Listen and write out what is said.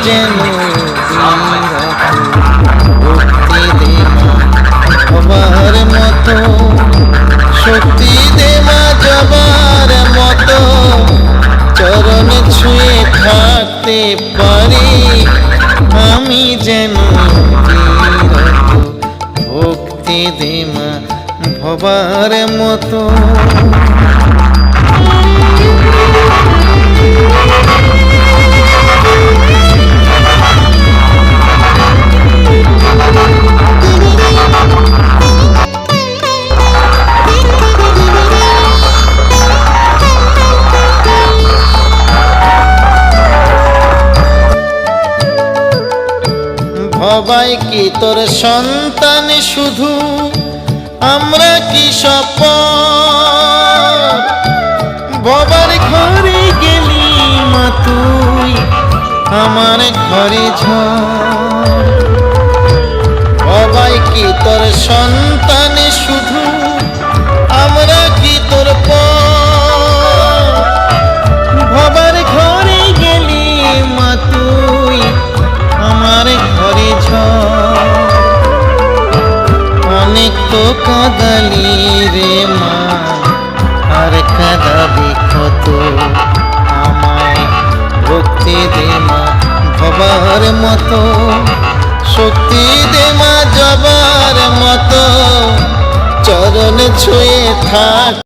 যেন ভক্তি দে মা ভবার মতো, শক্তি দে মা জবার মতো, চরণ ছুঁয়ে থাকতে পারি আমি যেন বিরত। ভক্তি দে মা ভবার মতো। ভবাই কি তোর সন্তান শুধু, আমরা কি সপন? ভবার ঘরে গেলি মা তুই আমার ঘরে ঝড়। ভবাই কি তোর সন্তান শুধু, আমরা কি তোর পর? ভবার ঘরে গেলি মা তুই আমার ঘরে ঝড়। অনেক তো কাঁদালি রে মা, আর কাঁদাবি কত? আমায় ভক্তি দে মা ভবার মতো, শক্তি দে মা জবার মতো, চরণ ছুঁয়ে থাক